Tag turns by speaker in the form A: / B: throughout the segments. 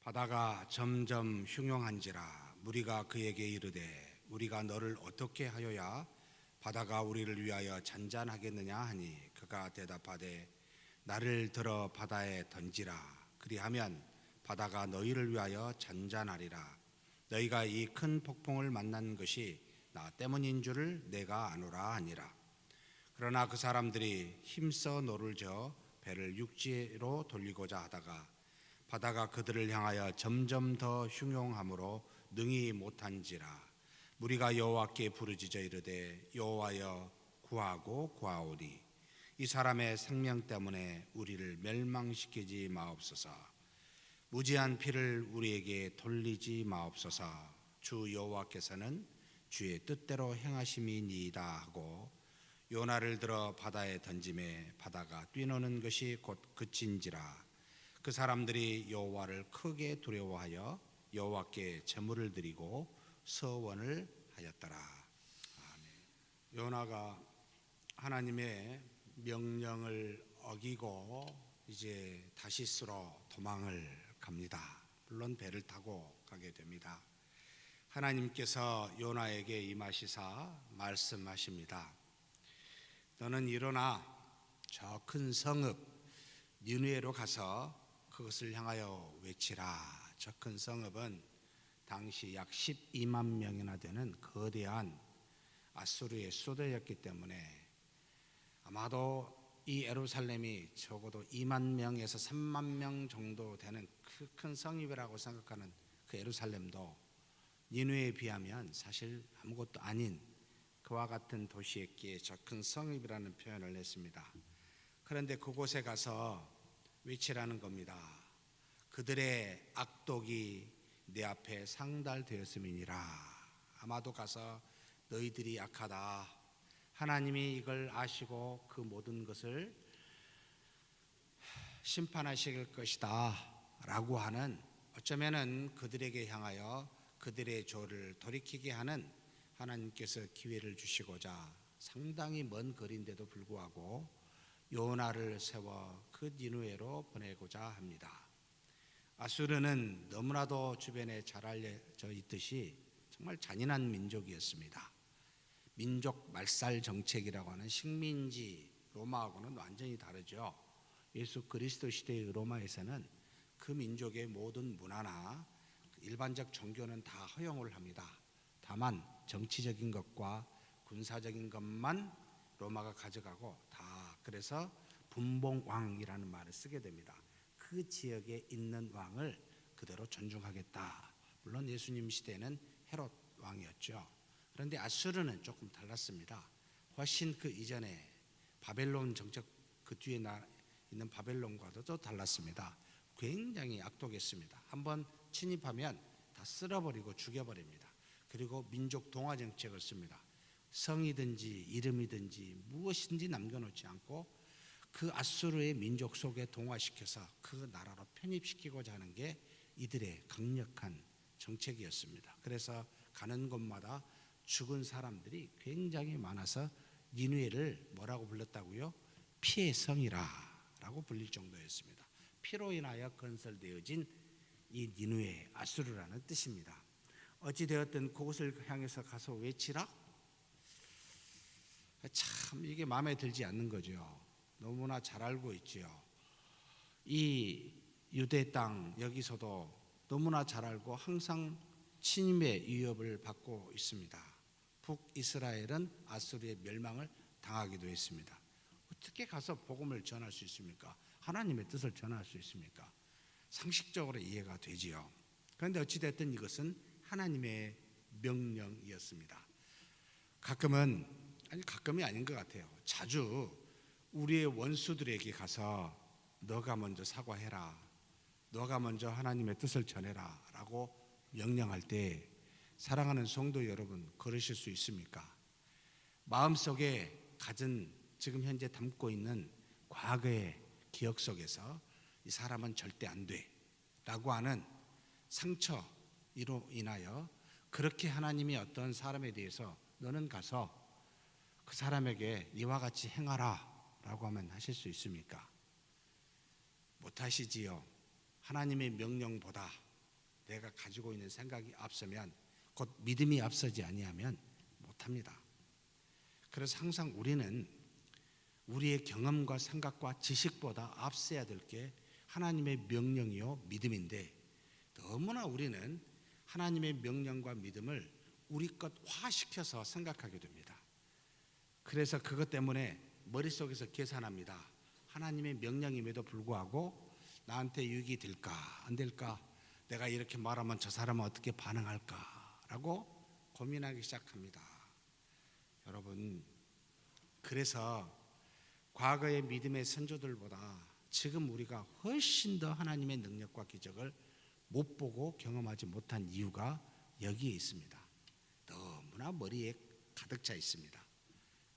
A: 바다가 점점 흉흉한지라 무리가 그에게 이르되 우리가 너를 어떻게 하여야 바다가 우리를 위하여 잔잔하겠느냐 하니 그가 대답하되 나를 들어 바다에 던지라. 그리하면 바다가 너희를 위하여 잔잔하리라. 너희가 이 큰 폭풍을 만난 것이 나 때문인 줄을 내가 아노라 하니라. 그러나 그 사람들이 힘써 노를 저어 배를 육지로 돌리고자 하다가 바다가 그들을 향하여 점점 더 흉흉함으로 능히 못한지라. 무리가 여호와께 부르짖어 이르되 여호와여 구하고 구하오니 이 사람의 생명 때문에 우리를 멸망시키지 마옵소서. 무지한 피를 우리에게 돌리지 마옵소서. 주 여호와께서는 주의 뜻대로 행하심이니이다 하고 요나를 들어 바다에 던지매 바다가 뛰노는 것이 곧 그친지라. 그 사람들이 여호와를 크게 두려워하여 여호와께 제물을 드리고 서원을 하였더라. 아멘. 요나가 하나님의 명령을 어기고 이제 다시스로 도망을 갑니다. 물론 배를 타고 가게 됩니다. 하나님께서 요나에게 임하시사 말씀하십니다. 너는 일어나 저 큰 성읍 니느웨로 가서 그것을 향하여 외치라. 저 큰 성읍은 당시 약 12만 명이나 되는 거대한 아수르의 수도였기 때문에 아마도 이 예루살렘이 적어도 2만 명에서 3만 명 정도 되는 그 큰 성읍이라고 생각하는 그 예루살렘도 니느웨에 비하면 사실 아무것도 아닌 그와 같은 도시였기에 저 큰 성읍이라는 표현을 했습니다. 그런데 그곳에 가서 외치라는 겁니다. 그들의 악독이 내 앞에 상달되었음이니라. 아마도 가서 너희들이 악하다, 하나님이 이걸 아시고 그 모든 것을 심판하실 것이다 라고 하는, 어쩌면은 그들에게 향하여 그들의 죄를 돌이키게 하는 하나님께서 기회를 주시고자 상당히 먼 거리인데도 불구하고 요나를 세워 그 니느웨로 보내고자 합니다. 아수르는 너무나도 주변에 잘 알려져 있듯이 정말 잔인한 민족이었습니다. 민족 말살 정책이라고 하는 식민지 로마하고는 완전히 다르죠. 예수 그리스도 시대의 로마에서는 그 민족의 모든 문화나 일반적 종교는 다 허용을 합니다. 다만 정치적인 것과 군사적인 것만 로마가 가져가고 다, 그래서 분봉왕이라는 말을 쓰게 됩니다. 그 지역에 있는 왕을 그대로 존중하겠다. 물론 예수님 시대에는 헤롯 왕이었죠. 그런데 아수르는 조금 달랐습니다. 훨씬 그 이전에 바벨론 정책, 그 뒤에 있는 바벨론과도 또 달랐습니다. 굉장히 악독했습니다. 한번 침입하면 다 쓸어버리고 죽여버립니다. 그리고 민족 동화 정책을 씁니다. 성이든지 이름이든지 무엇인지 남겨놓지 않고 그 아수르의 민족 속에 동화시켜서 그 나라로 편입시키고자 하는 게 이들의 강력한 정책이었습니다. 그래서 가는 곳마다 죽은 사람들이 굉장히 많아서 니느웨를 뭐라고 불렀다고요? 피의 성이라 라고 불릴 정도였습니다. 피로 인하여 건설되어진 이 니느웨, 아수르라는 뜻입니다. 어찌되었든 그곳을 향해서 가서 외치라? 참 이게 마음에 들지 않는 거죠. 너무나 잘 알고 있지요. 이 유대 땅 여기서도 너무나 잘 알고 항상 침입의 위협을 받고 있습니다. 북이스라엘은 아수르의 멸망을 당하기도 했습니다. 어떻게 가서 복음을 전할 수 있습니까? 하나님의 뜻을 전할 수 있습니까? 상식적으로 이해가 되지요. 그런데 어찌됐든 이것은 하나님의 명령이었습니다. 가끔이 아닌 것 같아요. 자주 우리의 원수들에게 가서 너가 먼저 사과해라, 너가 먼저 하나님의 뜻을 전해라 라고 명령할 때 사랑하는 성도 여러분, 그러실 수 있습니까? 마음속에 가진, 지금 현재 담고 있는 과거의 기억 속에서 이 사람은 절대 안 돼 라고 하는 상처로 인하여 그렇게 하나님이 어떤 사람에 대해서 너는 가서 그 사람에게 이와 같이 행하라 라고 하면 하실 수 있습니까? 못하시지요. 하나님의 명령보다 내가 가지고 있는 생각이 앞서면, 곧 믿음이 앞서지 아니하면 못합니다. 그래서 항상 우리는 우리의 경험과 생각과 지식보다 앞서야 될 게 하나님의 명령이요 믿음인데, 너무나 우리는 하나님의 명령과 믿음을 우리 것화시켜서 생각하게 됩니다. 그래서 그것 때문에 머릿속에서 계산합니다. 하나님의 명령임에도 불구하고 나한테 유익이 될까 안 될까, 내가 이렇게 말하면 저 사람은 어떻게 반응할까 라고 고민하기 시작합니다. 여러분, 그래서 과거의 믿음의 선조들보다 지금 우리가 훨씬 더 하나님의 능력과 기적을 못 보고 경험하지 못한 이유가 여기에 있습니다. 너무나 머리에 가득 차 있습니다.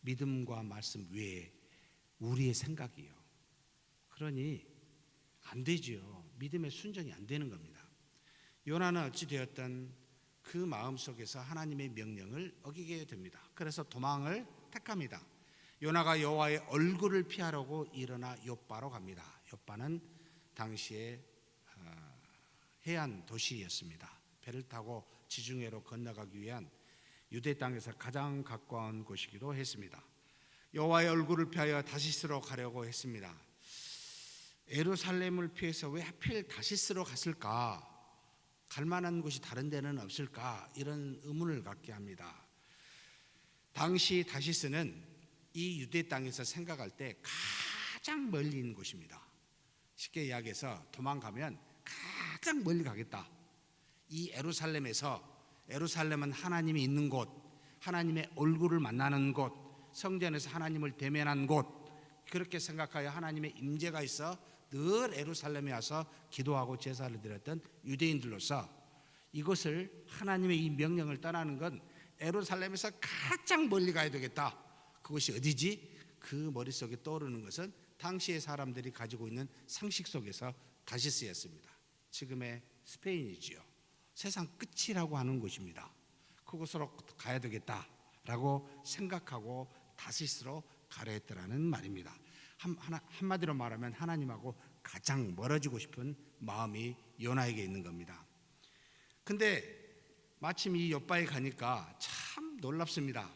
A: 믿음과 말씀 외에 우리의 생각이요. 그러니 안 되지요. 믿음의 순종이 안 되는 겁니다. 요나는 어찌 되었든 그 마음속에서 하나님의 명령을 어기게 됩니다. 그래서 도망을 택합니다. 요나가 여호와의 얼굴을 피하려고 일어나 욥바로 갑니다. 욥바는 당시에 해안 도시였습니다. 배를 타고 지중해로 건너가기 위한 유대 땅에서 가장 가까운 곳이기도 했습니다. 여호와의 얼굴을 피하여 다시스로 가려고 했습니다. 예루살렘을 피해서 왜 하필 다시스로 갔을까? 갈 만한 곳이 다른 데는 없을까? 이런 의문을 갖게 합니다. 당시 다시스는 이 유대 땅에서 생각할 때 가장 멀리 있는 곳입니다. 쉽게 이야기해서 도망가면 가장 멀리 가겠다. 이 예루살렘은 하나님이 있는 곳, 하나님의 얼굴을 만나는 곳, 성전에서 하나님을 대면한 곳, 그렇게 생각하여 하나님의 임재가 있어 늘 예루살렘에 와서 기도하고 제사를 드렸던 유대인들로서 이것을, 하나님의 이 명령을 떠나는 건 예루살렘에서 가장 멀리 가야 되겠다. 그것이 어디지? 그 머릿속에 떠오르는 것은 당시의 사람들이 가지고 있는 상식 속에서 다시스였습니다. 지금의 스페인이지요. 세상 끝이라고 하는 곳입니다. 그곳으로 가야 되겠다라고 생각하고 다시스로 가려 했더라는 말입니다. 한마디로 말하면 하나님하고 가장 멀어지고 싶은 마음이 요나에게 있는 겁니다. 근데 마침 이 욥바에 가니까 참 놀랍습니다.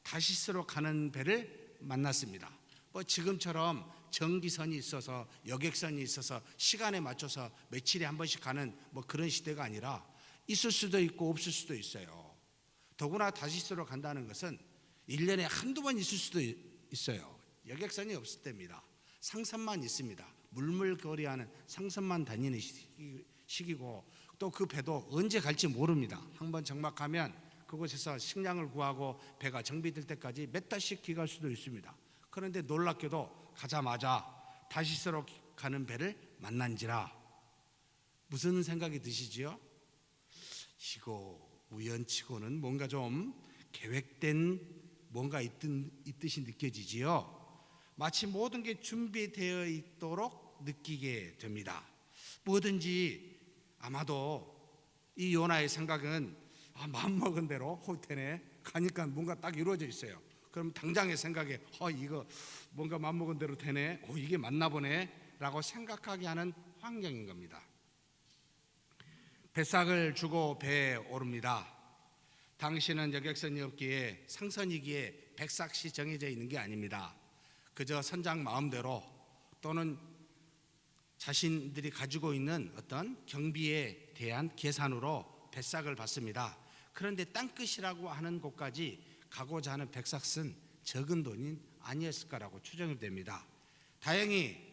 A: 다시스로 가는 배를 만났습니다. 지금처럼 정기선이 있어서 여객선이 있어서 시간에 맞춰서 며칠에 한 번씩 가는 그런 시대가 아니라 있을 수도 있고 없을 수도 있어요. 더구나 다시스로 간다는 것은 1년에 한두 번 있을 수도 있어요. 여객선이 없을 때입니다. 상선만 있습니다. 물물거리하는 상선만 다니는 시기고, 또 그 배도 언제 갈지 모릅니다. 한번 정박하면 그곳에서 식량을 구하고 배가 정비될 때까지 몇 달씩 기갈 수도 있습니다. 그런데 놀랍게도 가자마자 다시스로 가는 배를 만난지라. 무슨 생각이 드시지요? 이거 우연치고는 뭔가 좀 계획된 뭔가 있듯이 느껴지지요. 마치 모든 게 준비되어 있도록 느끼게 됩니다. 뭐든지 아마도 이 요나의 생각은 마음먹은 대로 호텔에 가니까 뭔가 딱 이루어져 있어요. 그럼 당장의 생각에 이거 뭔가 마음먹은 대로 되네, 이게 맞나 보네 라고 생각하게 하는 환경인 겁니다. 뱃삭을 주고 배에 오릅니다. 당시는 여객선이 없기에, 상선이기에 백삭시 정해져 있는 게 아닙니다. 그저 선장 마음대로 또는 자신들이 가지고 있는 어떤 경비에 대한 계산으로 뱃삭을 받습니다. 그런데 땅끝이라고 하는 곳까지 가고자 하는 백삭은 적은 돈이 아니었을 거라고 추정이 됩니다. 다행히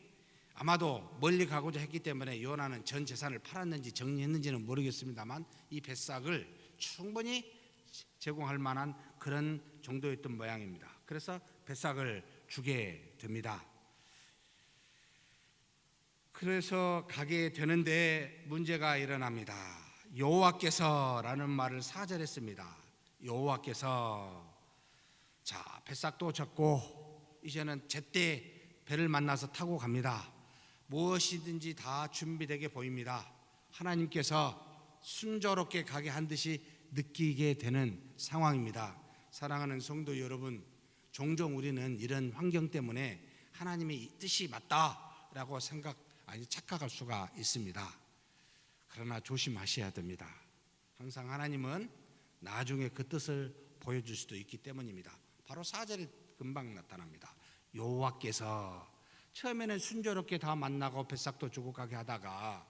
A: 아마도 멀리 가고자 했기 때문에 요나는 전 재산을 팔았는지 정리했는지는 모르겠습니다만 이 뱃삭을 충분히 제공할 만한 그런 정도였던 모양입니다. 그래서 뱃삭을 주게 됩니다. 그래서 가게 되는데 문제가 일어납니다. 여호와께서라는 말을 4절에 씁니다. 여호와께서. 자, 뱃삭도 졌고 이제는 제때 배를 만나서 타고 갑니다. 무엇이든지 다 준비되게 보입니다. 하나님께서 순조롭게 가게 한 듯이 느끼게 되는 상황입니다. 사랑하는 성도 여러분, 종종 우리는 이런 환경 때문에 하나님의 뜻이 맞다라고 착각할 수가 있습니다. 그러나 조심하셔야 됩니다. 항상 하나님은 나중에 그 뜻을 보여줄 수도 있기 때문입니다. 바로 4절에 금방 나타납니다. 여호와께서 처음에는 순조롭게 다 만나고 뱃삭도 주고 가게 하다가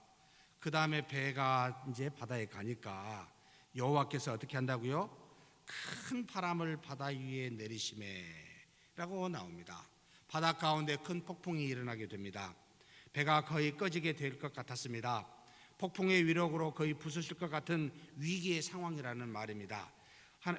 A: 그 다음에 배가 이제 바다에 가니까 여호와께서 어떻게 한다고요? 큰 바람을 바다 위에 내리심에 라고 나옵니다. 바다 가운데 큰 폭풍이 일어나게 됩니다. 배가 거의 꺼지게 될 것 같았습니다. 폭풍의 위력으로 거의 부수실 것 같은 위기의 상황이라는 말입니다.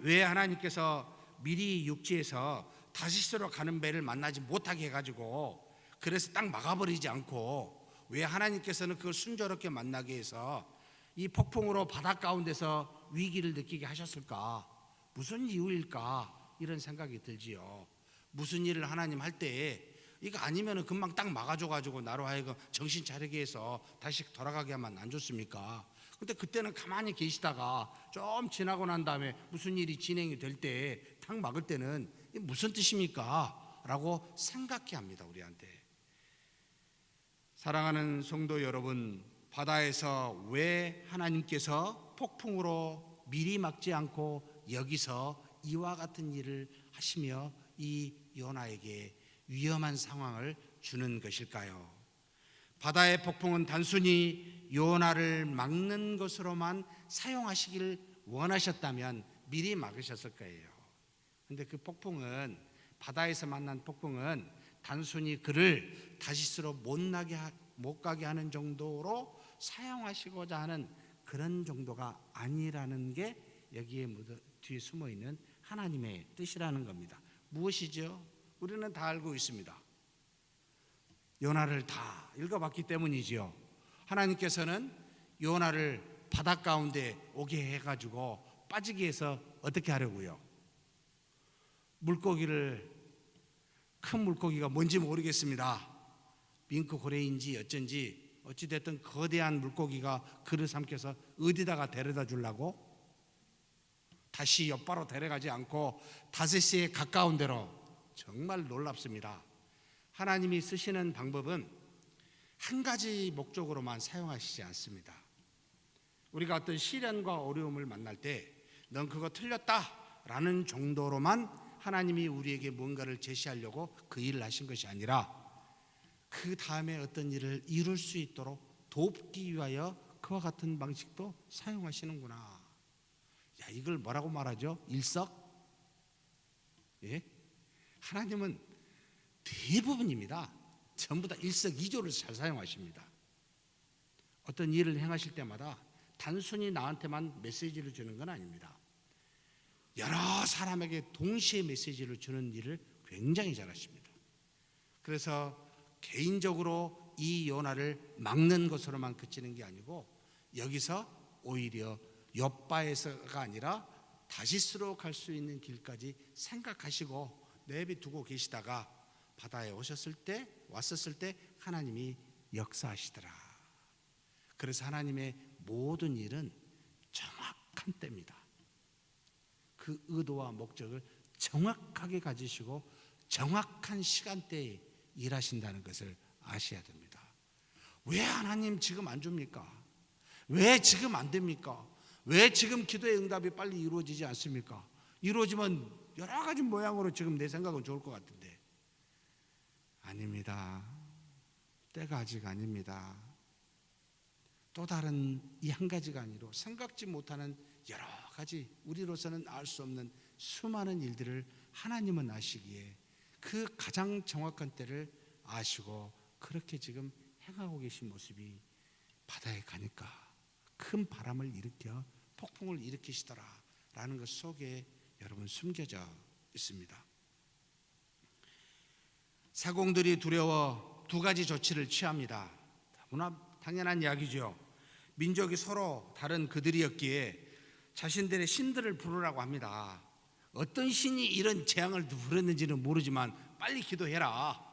A: 왜 하나님께서 미리 육지에서 다시스로 가는 배를 만나지 못하게 해가지고 그래서 딱 막아버리지 않고 왜 하나님께서는 그걸 순조롭게 만나게 해서 이 폭풍으로 바다 가운데서 위기를 느끼게 하셨을까? 무슨 이유일까? 이런 생각이 들지요. 무슨 일을 하나님 할 때 이거 아니면은 금방 딱 막아줘가지고 나로 하여금 정신 차리게 해서 다시 돌아가게 하면 안 좋습니까? 근데 그때는 가만히 계시다가 좀 지나고 난 다음에 무슨 일이 진행이 될 때 탁 막을 때는 이게 무슨 뜻입니까? 라고 생각해 합니다. 우리한테. 사랑하는 성도 여러분, 바다에서 왜 하나님께서 폭풍으로 미리 막지 않고 여기서 이와 같은 일을 하시며 이 요나에게 위험한 상황을 주는 것일까요? 바다의 폭풍은 단순히 요나를 막는 것으로만 사용하시길 원하셨다면 미리 막으셨을 거예요. 그런데 그 폭풍은, 바다에서 만난 폭풍은 단순히 그를 다시스로 못 가게 하는 정도로 사용하시고자 하는 그런 정도가 아니라는 게 여기에 뒤에 숨어 있는 하나님의 뜻이라는 겁니다. 무엇이죠? 우리는 다 알고 있습니다. 요나를 다 읽어봤기 때문이지요. 하나님께서는 요나를 바다 가운데 오게 해가지고 빠지게 해서 어떻게 하려고요? 큰 물고기가 뭔지 모르겠습니다. 밍크 고래인지 어쩐지 어찌됐든 거대한 물고기가 그를 삼켜서 어디다가 데려다 주려고? 다시 옆바로 데려가지 않고 다세스에 가까운 데로. 정말 놀랍습니다. 하나님이 쓰시는 방법은 한 가지 목적으로만 사용하시지 않습니다. 우리가 어떤 시련과 어려움을 만날 때 넌 그거 틀렸다 라는 정도로만 하나님이 우리에게 뭔가를 제시하려고 그 일을 하신 것이 아니라 그 다음에 어떤 일을 이룰 수 있도록 돕기 위하여 그와 같은 방식도 사용하시는구나. 야, 이걸 뭐라고 말하죠? 일석? 예? 하나님은 대부분입니다. 전부 다 일석이조를 잘 사용하십니다. 어떤 일을 행하실 때마다 단순히 나한테만 메시지를 주는 건 아닙니다. 여러 사람에게 동시에 메시지를 주는 일을 굉장히 잘하십니다. 그래서 개인적으로 이 요나를 막는 것으로만 그치는 게 아니고 여기서 오히려 욥바에서가 아니라 다시스로 갈 수 있는 길까지 생각하시고 내비두고 계시다가 바다에 왔었을 때 하나님이 역사하시더라. 그래서 하나님의 모든 일은 정확한 때입니다. 그 의도와 목적을 정확하게 가지시고 정확한 시간대에 일하신다는 것을 아셔야 됩니다. 왜 하나님 지금 안 줍니까? 왜 지금 안 됩니까? 왜 지금 기도의 응답이 빨리 이루어지지 않습니까? 이루어지면 여러 가지 모양으로 지금 내 생각은 좋을 것 같은데 아닙니다. 때가 아직 아닙니다. 또 다른 이 한 가지가 아니로 생각지 못하는 여러 가지 우리로서는 알 수 없는 수많은 일들을 하나님은 아시기에 그 가장 정확한 때를 아시고 그렇게 지금 행하고 계신 모습이 바다에 가니까 큰 바람을 일으켜 폭풍을 일으키시더라 라는 것 속에 여러분 숨겨져 있습니다. 사공들이 두려워 두 가지 조치를 취합니다. 너무나 당연한 이야기죠. 민족이 서로 다른 그들이었기에 자신들의 신들을 부르라고 합니다. 어떤 신이 이런 재앙을 부렸는지는 모르지만 빨리 기도해라.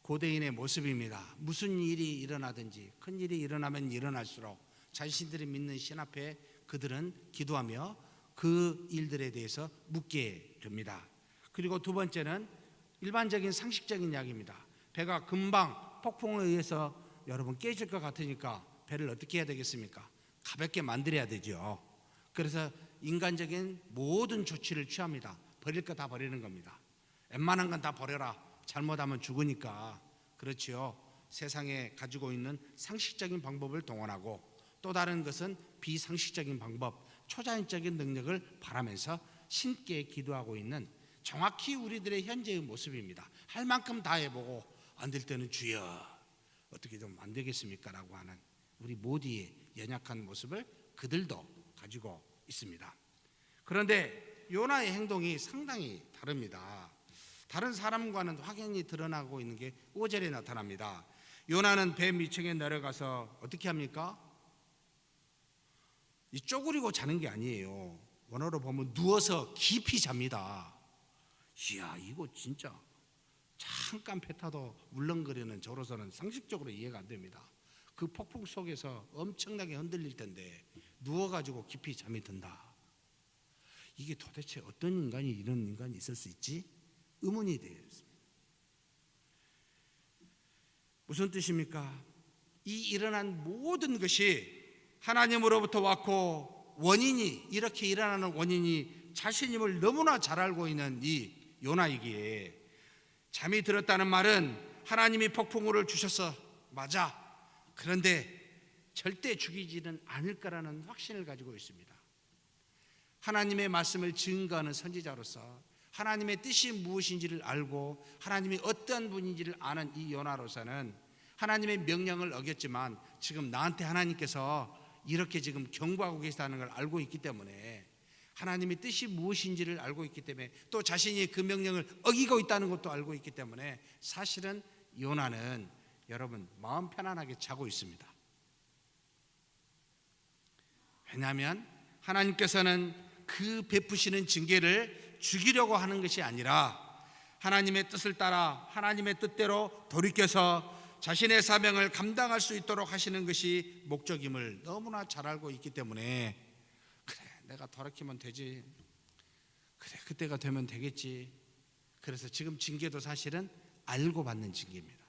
A: 고대인의 모습입니다. 무슨 일이 일어나든지 큰 일이 일어나면 일어날수록 자신들이 믿는 신 앞에 그들은 기도하며 그 일들에 대해서 묻게 됩니다. 그리고 두 번째는 일반적인 상식적인 이야기입니다. 배가 금방 폭풍에 의해서 여러분 깨질 것 같으니까 배를 어떻게 해야 되겠습니까? 가볍게 만들어야 되죠. 그래서 인간적인 모든 조치를 취합니다. 버릴 거 다 버리는 겁니다. 웬만한 건 다 버려라. 잘못하면 죽으니까. 그렇지요. 세상에 가지고 있는 상식적인 방법을 동원하고, 또 다른 것은 비상식적인 방법, 초자연적인 능력을 바라면서 신께 기도하고 있는 정확히 우리들의 현재의 모습입니다. 할 만큼 다 해보고 안 될 때는 주여 어떻게 좀 안 되겠습니까? 라고 하는 우리 모두의 연약한 모습을 그들도 가지고 있습니다. 그런데 요나의 행동이 상당히 다릅니다. 다른 사람과는 확연히 드러나고 있는 게 5절에 나타납니다. 요나는 배 밑층에 내려가서 어떻게 합니까? 이 쪼그리고 자는 게 아니에요. 원어로 보면 누워서 깊이 잡니다. 이야, 이거 진짜 잠깐 배 타도 울렁거리는 저로서는 상식적으로 이해가 안 됩니다. 그 폭풍 속에서 엄청나게 흔들릴 텐데 누워가지고 깊이 잠이 든다. 이게 도대체 어떤 인간이 이런 인간이 있을 수 있지? 의문이 되었습니다. 무슨 뜻입니까? 이 일어난 모든 것이 하나님으로부터 왔고, 원인이 이렇게 일어나는 원인이 자신임을 너무나 잘 알고 있는 이 요나이기에 잠이 들었다는 말은 하나님이 폭풍우를 주셔서 맞아. 그런데 절대 죽이지는 않을 거라는 확신을 가지고 있습니다. 하나님의 말씀을 증거하는 선지자로서 하나님의 뜻이 무엇인지를 알고 하나님이 어떤 분인지를 아는 이 요나로서는 하나님의 명령을 어겼지만 지금 나한테 하나님께서 이렇게 지금 경고하고 계시다는 걸 알고 있기 때문에, 하나님의 뜻이 무엇인지를 알고 있기 때문에, 또 자신이 그 명령을 어기고 있다는 것도 알고 있기 때문에 사실은 요나는 여러분 마음 편안하게 자고 있습니다. 왜냐하면 하나님께서는 그 베푸시는 징계를 죽이려고 하는 것이 아니라 하나님의 뜻을 따라 하나님의 뜻대로 돌이켜서 자신의 사명을 감당할 수 있도록 하시는 것이 목적임을 너무나 잘 알고 있기 때문에, 그래 내가 돌이키면 되지, 그래 그때가 되면 되겠지. 그래서 지금 징계도 사실은 알고 받는 징계입니다.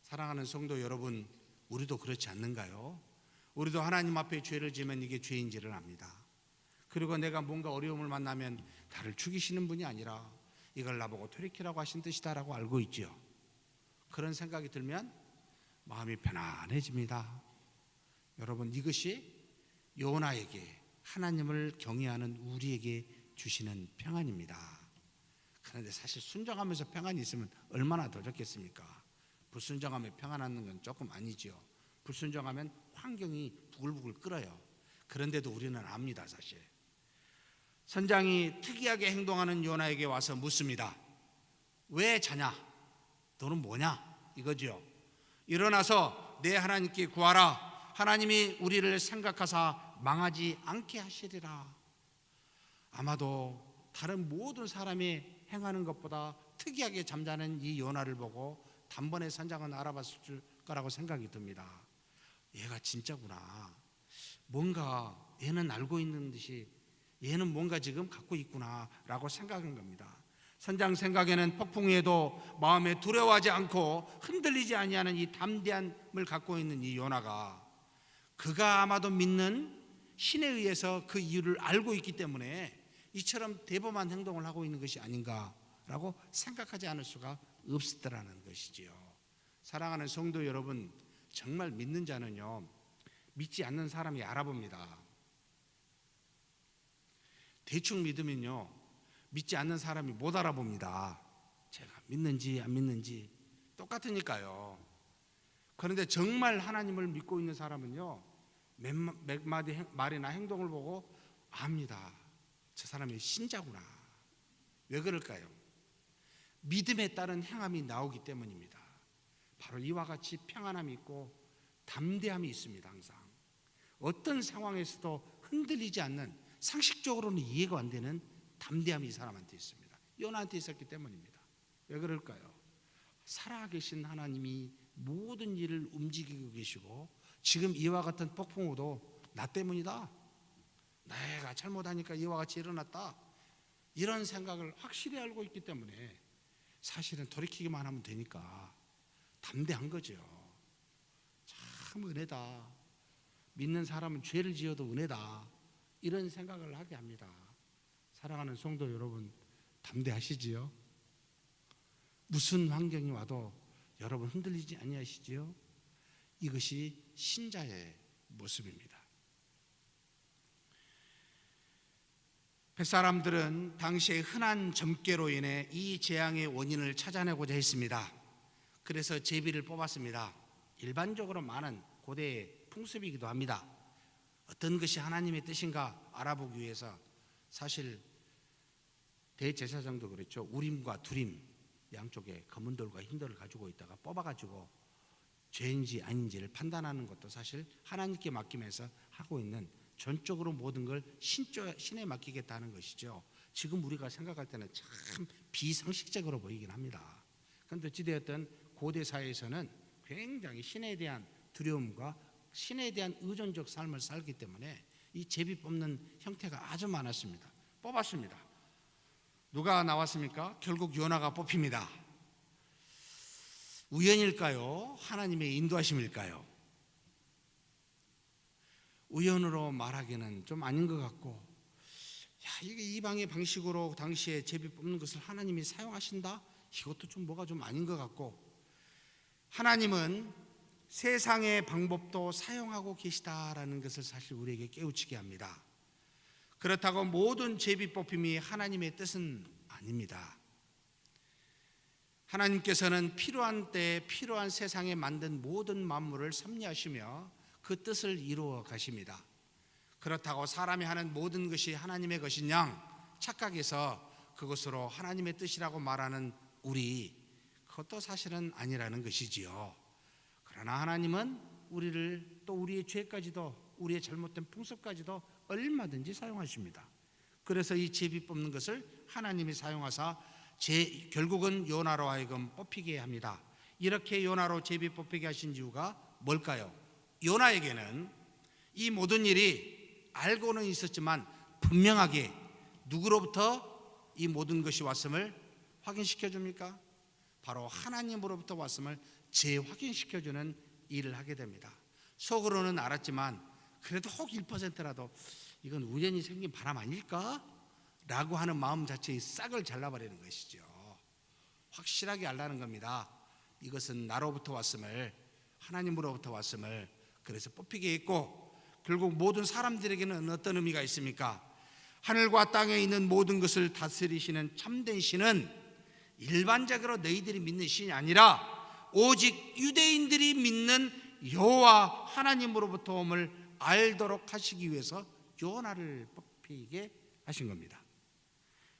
A: 사랑하는 성도 여러분, 우리도 그렇지 않는가요? 우리도 하나님 앞에 죄를 지면 이게 죄인지를 압니다. 그리고 내가 뭔가 어려움을 만나면 나를 죽이시는 분이 아니라 이걸 나보고 돌이키라고 하신 뜻이다라고 알고 있지요. 그런 생각이 들면 마음이 편안해집니다. 여러분, 이것이 요나에게 하나님을 경외하는 우리에게 주시는 평안입니다. 그런데 사실 순종하면서 평안이 있으면 얼마나 더 좋겠습니까? 불순종하면 평안하는 건 조금 아니죠. 불순종하면 환경이 부글부글 끓어요. 그런데도 우리는 압니다. 사실 선장이 특이하게 행동하는 요나에게 와서 묻습니다. 왜 자냐? 너는 뭐냐? 이거죠. 일어나서 내 하나님께 구하라. 하나님이 우리를 생각하사 망하지 않게 하시리라. 아마도 다른 모든 사람이 행하는 것보다 특이하게 잠자는 이 요나를 보고 단번에 선장은 알아봤을 거라고 생각이 듭니다. 얘가 진짜구나. 뭔가 얘는 알고 있는 듯이 얘는 뭔가 지금 갖고 있구나 라고 생각한 겁니다. 선장 생각에는 폭풍에도 마음에 두려워하지 않고 흔들리지 아니하는 이 담대함을 갖고 있는 이 요나가, 그가 아마도 믿는 신에 의해서 그 이유를 알고 있기 때문에 이처럼 대범한 행동을 하고 있는 것이 아닌가라고 생각하지 않을 수가 없었다라는 것이지요. 사랑하는 성도 여러분, 정말 믿는 자는요 믿지 않는 사람이 알아봅니다. 대충 믿으면요 믿지 않는 사람이 못 알아봅니다. 제가 믿는지 안 믿는지 똑같으니까요. 그런데 정말 하나님을 믿고 있는 사람은요 몇 마디 말이나 행동을 보고 압니다. 저 사람이 신자구나. 왜 그럴까요? 믿음에 따른 행함이 나오기 때문입니다. 바로 이와 같이 평안함이 있고 담대함이 있습니다. 항상 어떤 상황에서도 흔들리지 않는, 상식적으로는 이해가 안 되는 담대함이 이 사람한테 있습니다. 요나한테 있었기 때문입니다. 왜 그럴까요? 살아계신 하나님이 모든 일을 움직이고 계시고, 지금 이와 같은 폭풍우도 나 때문이다, 내가 잘못하니까 이와 같이 일어났다, 이런 생각을 확실히 알고 있기 때문에 사실은 돌이키기만 하면 되니까 담대한 거죠. 참 은혜다. 믿는 사람은 죄를 지어도 은혜다, 이런 생각을 하게 합니다. 사랑하는 성도 여러분, 담대하시지요? 무슨 환경이 와도 여러분 흔들리지 아니하시지요? 이것이 신자의 모습입니다. 뱃사람들은 당시의 흔한 점괘로 인해 이 재앙의 원인을 찾아내고자 했습니다. 그래서 제비를 뽑았습니다. 일반적으로 많은 고대의 풍습이기도 합니다. 어떤 것이 하나님의 뜻인가 알아보기 위해서 사실 대제사장도 그랬죠. 우림과 두림 양쪽에 검은 돌과 흰 돌을 가지고 있다가 뽑아가지고 죄인지 아닌지를 판단하는 것도 사실 하나님께 맡기면서 하고 있는, 전적으로 모든 걸 신에 맡기겠다는 것이죠. 지금 우리가 생각할 때는 참 비상식적으로 보이긴 합니다. 그런데 어찌되었든 고대 사회에서는 굉장히 신에 대한 두려움과 신에 대한 의존적 삶을 살기 때문에 이 제비 뽑는 형태가 아주 많았습니다. 뽑았습니다. 누가 나왔습니까? 결국 요나가 뽑힙니다. 우연일까요? 하나님의 인도하심일까요? 우연으로 말하기는 좀 아닌 것 같고, 이게 이방의 방식으로 당시에 제비 뽑는 것을 하나님이 사용하신다? 이것도 좀 뭐가 좀 아닌 것 같고, 하나님은 세상의 방법도 사용하고 계시다라는 것을 사실 우리에게 깨우치게 합니다. 그렇다고 모든 제비 뽑힘이 하나님의 뜻은 아닙니다. 하나님께서는 필요한 때에 필요한 세상에 만든 모든 만물을 섭리하시며 그 뜻을 이루어 가십니다. 그렇다고 사람이 하는 모든 것이 하나님의 것인 양 착각해서 그것으로 하나님의 뜻이라고 말하는 우리, 그것도 사실은 아니라는 것이지요. 그러나 하나님은 우리를, 또 우리의 죄까지도, 우리의 잘못된 풍습까지도 얼마든지 사용하십니다. 그래서 이 제비 뽑는 것을 하나님이 사용하사 결국은 요나로 하여금 뽑히게 합니다. 이렇게 요나로 제비 뽑히게 하신 이유가 뭘까요? 요나에게는 이 모든 일이 알고는 있었지만 분명하게 누구로부터 이 모든 것이 왔음을 확인시켜 줍니까? 바로 하나님으로부터 왔음을 재확인시켜주는 일을 하게 됩니다. 속으로는 알았지만 그래도 혹 1%라도 이건 우연히 생긴 바람 아닐까? 라고 하는 마음 자체의 싹을 잘라버리는 것이죠. 확실하게 알라는 겁니다. 이것은 나로부터 왔음을, 하나님으로부터 왔음을. 그래서 뽑히게 했고, 결국 모든 사람들에게는 어떤 의미가 있습니까? 하늘과 땅에 있는 모든 것을 다스리시는 참된 신은 일반적으로 너희들이 믿는 신이 아니라 오직 유대인들이 믿는 여호와 하나님으로부터 옴을 알도록 하시기 위해서 요나를 뽑히게 하신 겁니다.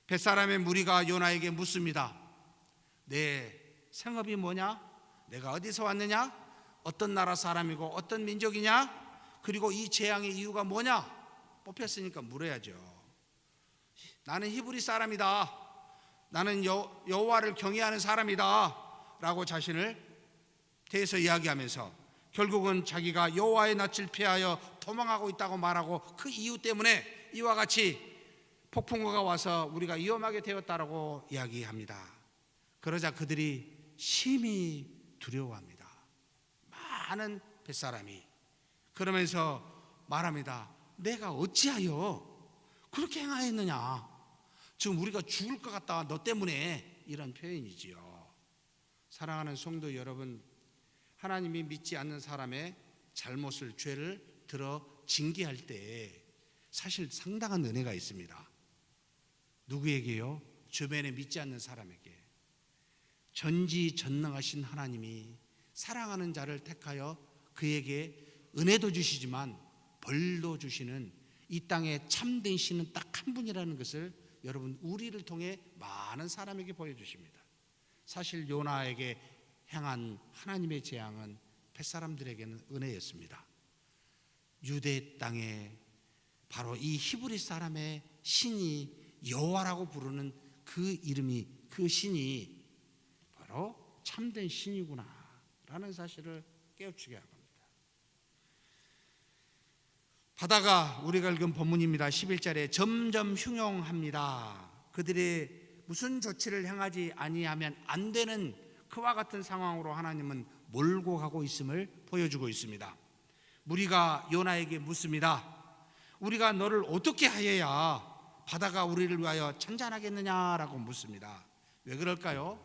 A: 뱃사람의 무리가 요나에게 묻습니다. 내 생업이 뭐냐? 내가 어디서 왔느냐? 어떤 나라 사람이고 어떤 민족이냐? 그리고 이 재앙의 이유가 뭐냐? 뽑혔으니까 물어야죠. 나는 히브리 사람이다. 나는 여호와를 경외하는 사람이다 라고 자신을 대해서 이야기하면서 결국은 자기가 여호와의 낯을 피하여 도망하고 있다고 말하고, 그 이유 때문에 이와 같이 폭풍우가 와서 우리가 위험하게 되었다라고 이야기합니다. 그러자 그들이 심히 두려워합니다. 많은 뱃사람이. 그러면서 말합니다. 내가 어찌하여 그렇게 행하였느냐? 지금 우리가 죽을 것 같다, 너 때문에. 이런 표현이지요. 사랑하는 성도 여러분, 하나님이 믿지 않는 사람의 잘못을, 죄를 들어 징계할 때 사실 상당한 은혜가 있습니다. 누구에게요? 주변에 믿지 않는 사람에게. 전지전능하신 하나님이 사랑하는 자를 택하여 그에게 은혜도 주시지만 벌도 주시는 이 땅에 참된 신은 딱 한 분이라는 것을 여러분, 우리를 통해 많은 사람에게 보여주십니다. 사실 요나에게 행한 하나님의 재앙은 뱃사람들에게는 은혜였습니다. 유대 땅에 바로 이 히브리 사람의 신이 여호와라고 부르는 그 이름이, 그 신이 바로 참된 신이구나 라는 사실을 깨우치게 한 겁니다. 바다가 우리가 읽은 본문입니다. 11절에 점점 흉용합니다. 그들이 무슨 조치를 행하지 아니하면 안 되는 그와 같은 상황으로 하나님은 몰고 가고 있음을 보여주고 있습니다. 무리가 요나에게 묻습니다. 우리가 너를 어떻게 하여야 바다가 우리를 위하여 찬잔하겠느냐라고 묻습니다. 왜 그럴까요?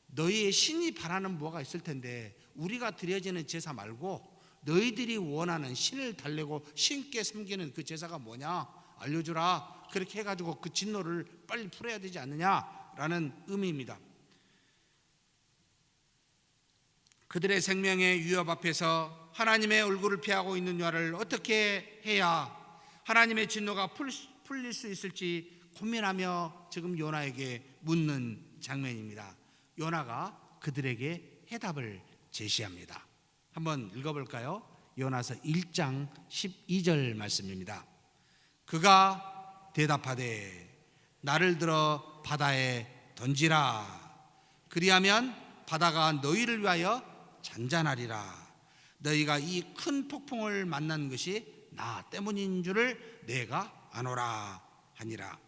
A: 너희의 신이 바라는 뭐가 있을 텐데 우리가 드려지는 제사 말고 너희들이 원하는 신을 달래고 신께 섬기는 그 제사가 뭐냐 알려주라. 그렇게 해가지고 그 진노를 빨리 풀어야 되지 않느냐라는 의미입니다. 그들의 생명의 위협 앞에서 하나님의 얼굴을 피하고 있는 요나를 어떻게 해야 하나님의 진노가 풀릴 수 있을지 고민하며 지금 요나에게 묻는 장면입니다. 요나가 그들에게 해답을 제시합니다. 한번 읽어볼까요? 요나서 1장 12절 말씀입니다. 그가 대답하되 나를 들어 바다에 던지라. 그리하면 바다가 너희를 위하여 잔잔하리라. 너희가 이 큰 폭풍을 만난 것이 나 때문인 줄을 내가 아노라 하니라.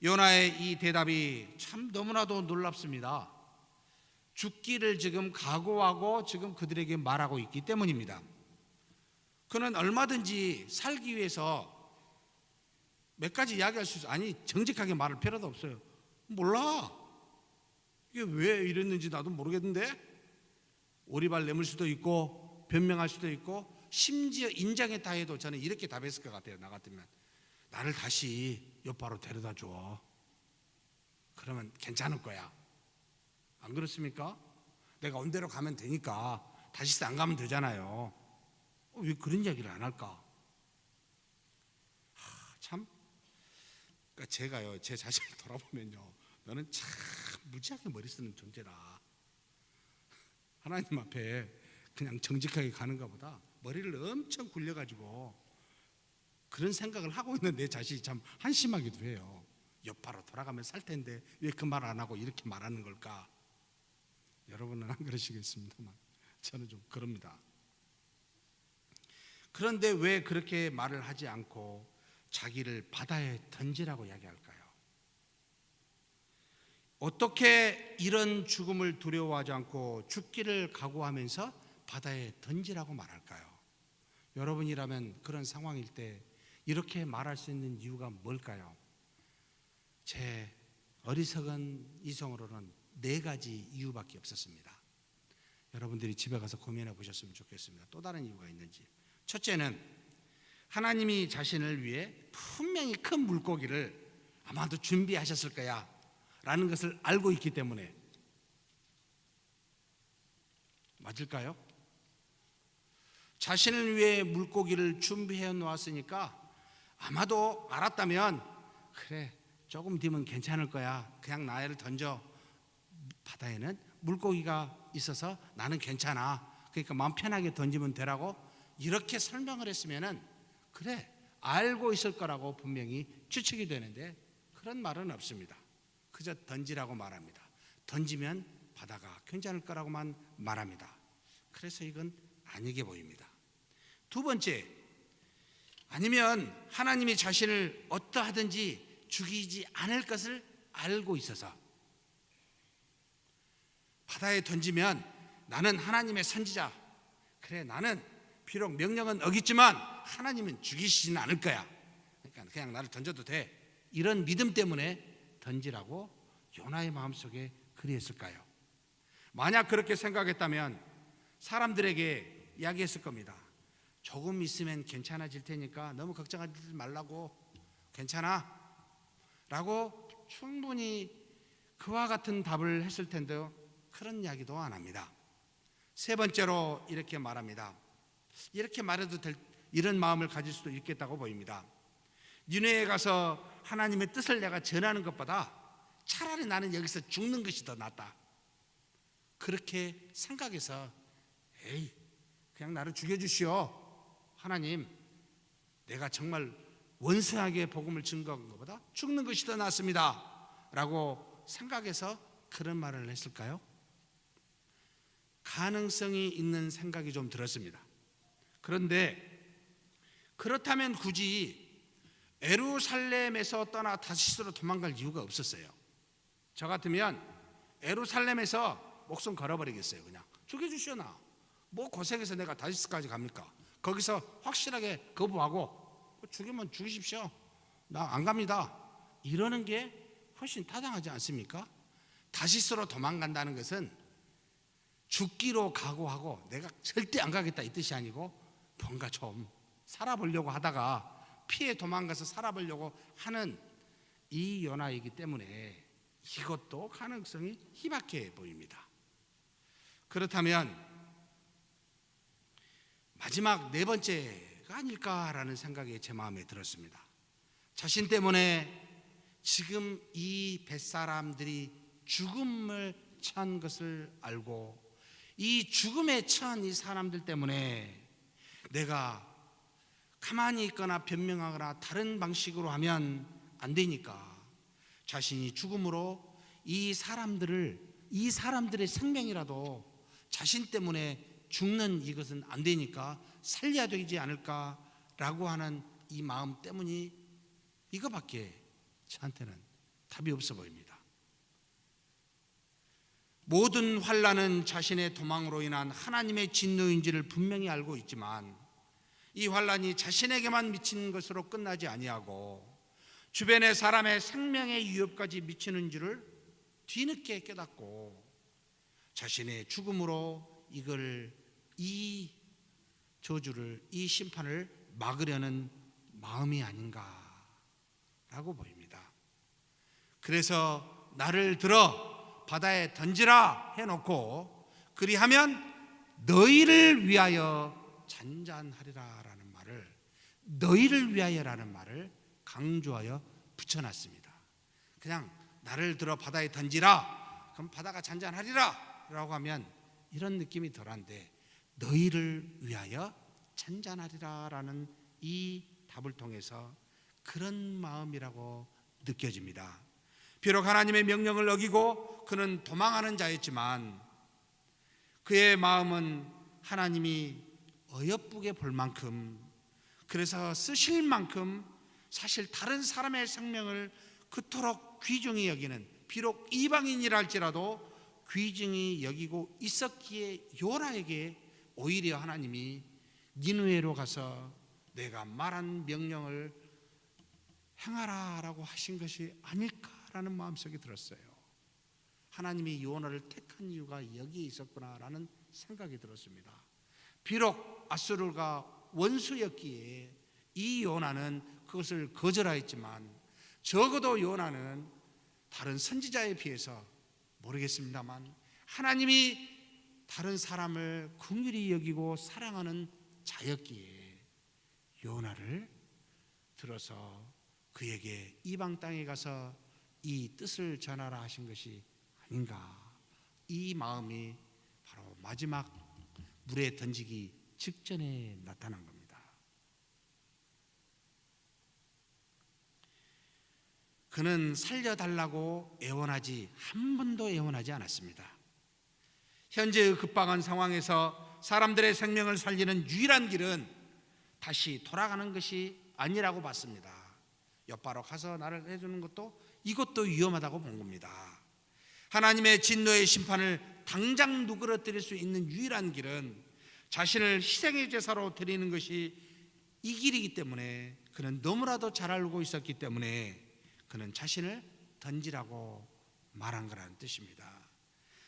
A: 요나의 이 대답이 참 너무나도 놀랍습니다. 죽기를 지금 각오하고 지금 그들에게 말하고 있기 때문입니다. 그는 얼마든지 살기 위해서 몇 가지 이야기할 수 있어요. 아니 정직하게 말할 필요도 없어요. 몰라. 이게 왜 이랬는지 나도 모르겠는데 오리발 내물 수도 있고 변명할 수도 있고 심지어 인정했다 해도 저는 이렇게 답했을 것 같아요. 나 같으면 나를 다시 요파로 데려다 줘. 그러면 괜찮을 거야. 안 그렇습니까? 내가 온 대로 가면 되니까 다시 안 가면 되잖아요. 왜 그런 이야기를 안 할까? 참 그러니까 제가요 제 자신을 돌아보면요 너는 참 무지하게 머리 쓰는 존재라. 하나님 앞에 그냥 정직하게 가는가 보다 머리를 엄청 굴려가지고 그런 생각을 하고 있는 내 자신이 참 한심하기도 해요. 옆바로 돌아가면 살 텐데 왜 그 말 안 하고 이렇게 말하는 걸까? 여러분은 안 그러시겠습니다만 저는 좀 그럽니다. 그런데 왜 그렇게 말을 하지 않고 자기를 바다에 던지라고 이야기할까요? 어떻게 이런 죽음을 두려워하지 않고 죽기를 각오하면서 바다에 던지라고 말할까요? 여러분이라면 그런 상황일 때 이렇게 말할 수 있는 이유가 뭘까요? 제 어리석은 이성으로는 4가지 이유밖에 없었습니다. 여러분들이 집에 가서 고민해 보셨으면 좋겠습니다. 또 다른 이유가 있는지. 첫째는 하나님이 자신을 위해 분명히 큰 물고기를 아마도 준비하셨을 거야 라는 것을 알고 있기 때문에. 맞을까요? 자신을 위해 물고기를 준비해 놓았으니까 아마도 알았다면 그래 조금 뒤면 괜찮을 거야. 그냥 나를 던져. 바다에는 물고기가 있어서 나는 괜찮아. 그러니까 마음 편하게 던지면 되라고 이렇게 설명을 했으면은 그래 알고 있을 거라고 분명히 추측이 되는데 그런 말은 없습니다. 그저 던지라고 말합니다. 던지면 바다가 괜찮을 거라고만 말합니다. 그래서 이건 아니게 보입니다. 두 번째, 아니면 하나님이 자신을 어떠하든지 죽이지 않을 것을 알고 있어서 바다에 던지면 나는 하나님의 선지자. 그래 나는 비록 명령은 어겼지만 하나님은 죽이시지는 않을 거야. 그러니까 그냥 나를 던져도 돼. 이런 믿음 때문에 던지라고 요나의 마음속에 그리했을까요? 만약 그렇게 생각했다면 사람들에게 이야기했을 겁니다. 조금 있으면 괜찮아질 테니까 너무 걱정하지 말라고. 괜찮아 라고 충분히 그와 같은 답을 했을 텐데요, 그런 이야기도 안 합니다. 세 번째로 이렇게 말합니다. 이렇게 말해도 될 이런 마음을 가질 수도 있겠다고 보입니다. 니느웨에 가서 하나님의 뜻을 내가 전하는 것보다 차라리 나는 여기서 죽는 것이 더 낫다. 그렇게 생각해서 에이 그냥 나를 죽여주시오. 하나님 내가 정말 원수하게 복음을 증거한 것보다 죽는 것이 더 낫습니다 라고 생각해서 그런 말을 했을까요? 가능성이 있는 생각이 좀 들었습니다. 그런데 그렇다면 굳이 예루살렘에서 떠나 다시스로 도망갈 이유가 없었어요. 저 같으면 예루살렘에서 목숨 걸어버리겠어요. 그냥 죽여주시오. 나 뭐 고생해서 내가 다시스까지 갑니까? 거기서 확실하게 거부하고 죽이면 죽이십시오, 나 안 갑니다, 이러는 게 훨씬 타당하지 않습니까? 다시스로 도망간다는 것은 죽기로 각오하고 내가 절대 안 가겠다 이 뜻이 아니고 뭔가 좀 살아보려고 하다가 피해 도망가서 살아보려고 하는 이 요나이기 때문에 이것도 가능성이 희박해 보입니다. 그렇다면 마지막 네 번째가 아닐까라는 생각이 제 마음에 들었습니다. 자신 때문에 지금 이 벳사람들이 죽음을 처한 것을 알고 이 죽음에 처한 이 사람들 때문에 내가 가만히 있거나 변명하거나 다른 방식으로 하면 안 되니까 자신이 죽음으로 이 사람들의 생명이라도 자신 때문에 죽는 이것은 안 되니까 살려야 되지 않을까라고 하는 이 마음 때문이 이거밖에 저한테는 답이 없어 보입니다. 모든 환난은 자신의 도망으로 인한 하나님의 진노인지를 분명히 알고 있지만 이 환난이 자신에게만 미친 것으로 끝나지 아니하고 주변의 사람의 생명의 위협까지 미치는 줄을 뒤늦게 깨닫고 자신의 죽음으로 이 저주를, 이 심판을 막으려는 마음이 아닌가라고 보입니다. 그래서 나를 들어 바다에 던지라 해놓고 그리하면 너희를 위하여 잔잔하리라라는 말을, 너희를 위하여라는 말을 강조하여 붙여놨습니다. 그냥 나를 들어 바다에 던지라, 그럼 바다가 잔잔하리라 라고 하면 이런 느낌이 덜한데 너희를 위하여 잔잔하리라 라는 이 답을 통해서 그런 마음이라고 느껴집니다. 비록 하나님의 명령을 어기고 그는 도망하는 자였지만 그의 마음은 하나님이 어여쁘게 볼 만큼, 그래서 쓰실 만큼 사실 다른 사람의 생명을 그토록 귀중히 여기는, 비록 이방인이라 할지라도 귀중히 여기고 있었기에 요나에게 오히려 하나님이 니느웨로 가서 내가 말한 명령을 행하라라고 하신 것이 아닐까라는 마음속에 들었어요. 하나님이 요나를 택한 이유가 여기에 있었구나라는 생각이 들었습니다. 비록 아수르가 원수였기에 이 요나는 그것을 거절하였지만 적어도 요나는 다른 선지자에 비해서 모르겠습니다만 하나님이 다른 사람을 긍휼히 여기고 사랑하는 자였기에 요나를 들어서 그에게 이방 땅에 가서 이 뜻을 전하라 하신 것이 아닌가, 이 마음이 바로 마지막 물에 던지기 직전에 나타난 겁니다. 그는 살려달라고 애원하지 한 번도 애원하지 않았습니다. 현재의 급박한 상황에서 사람들의 생명을 살리는 유일한 길은 다시 돌아가는 것이 아니라고 봤습니다. 옆바로 가서 나를 해주는 것도 이것도 위험하다고 본 겁니다. 하나님의 진노의 심판을 당장 누그러뜨릴 수 있는 유일한 길은 자신을 희생의 제사로 드리는 것이 이 길이기 때문에 그는 너무나도 잘 알고 있었기 때문에 그는 자신을 던지라고 말한 거라는 뜻입니다.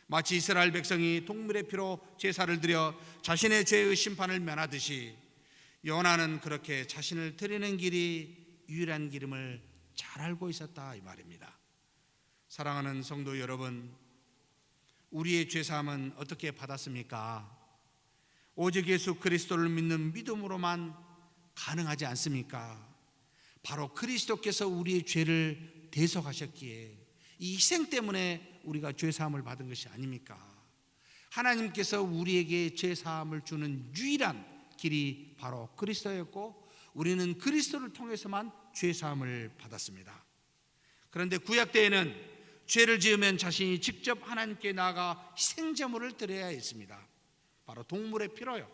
A: 마치 이스라엘 백성이 동물의 피로 제사를 드려 자신의 죄의 심판을 면하듯이 요나는 그렇게 자신을 드리는 길이 유일한 길임을 잘 알고 있었다 이 말입니다. 사랑하는 성도 여러분, 우리의 죄사함은 어떻게 받았습니까? 오직 예수 그리스도를 믿는 믿음으로만 가능하지 않습니까? 바로 그리스도께서 우리의 죄를 대속하셨기에 이 희생 때문에 우리가 죄사함을 받은 것이 아닙니까? 하나님께서 우리에게 죄사함을 주는 유일한 길이 바로 그리스도였고 우리는 그리스도를 통해서만 죄사함을 받았습니다. 그런데 구약 때에는 죄를 지으면 자신이 직접 하나님께 나아가 희생제물을 드려야 했습니다. 바로 동물의 피로요.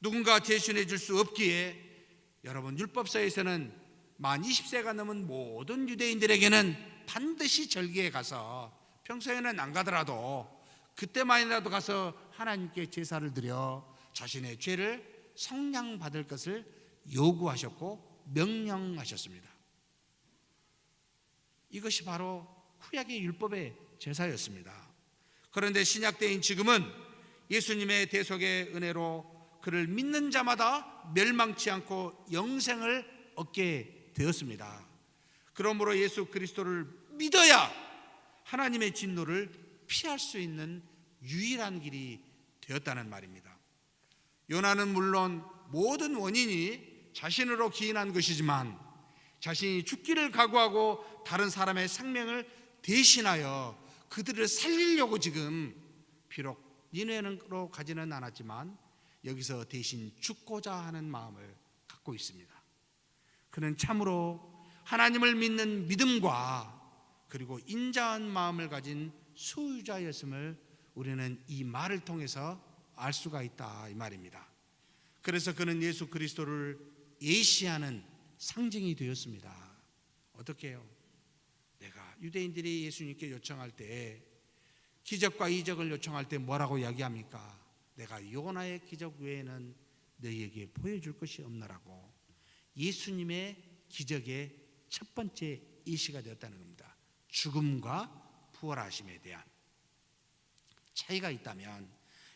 A: 누군가 대신해 줄 수 없기에 여러분, 율법서에서는 만 20세가 넘은 모든 유대인들에게는 반드시 절기에 가서, 평소에는 안 가더라도 그때만이라도 가서 하나님께 제사를 드려 자신의 죄를 성량 받을 것을 요구하셨고 명령하셨습니다. 이것이 바로 구약의 율법의 제사였습니다. 그런데 신약 때인 지금은 예수님의 대속의 은혜로 그를 믿는 자마다 멸망치 않고 영생을 얻게 되었습니다. 그러므로 예수 그리스도를 믿어야 하나님의 진노를 피할 수 있는 유일한 길이 되었다는 말입니다. 요나는 물론 모든 원인이 자신으로 기인한 것이지만 자신이 죽기를 각오하고 다른 사람의 생명을 대신하여 그들을 살리려고 지금 비록 니느웨로 가지는 않았지만 여기서 대신 죽고자 하는 마음을 갖고 있습니다. 그는 참으로 하나님을 믿는 믿음과 그리고 인자한 마음을 가진 소유자였음을 우리는 이 말을 통해서 알 수가 있다 이 말입니다. 그래서 그는 예수 그리스도를 예시하는 상징이 되었습니다. 어떻게 해요? 내가 유대인들이 예수님께 요청할 때 기적과 이적을 요청할 때 뭐라고 이야기합니까? 내가 요나의 기적 외에는 너희에게 보여줄 것이 없노라고. 예수님의 기적의 첫 번째 예시가 되었다는 겁니다. 죽음과 부활하심에 대한 차이가 있다면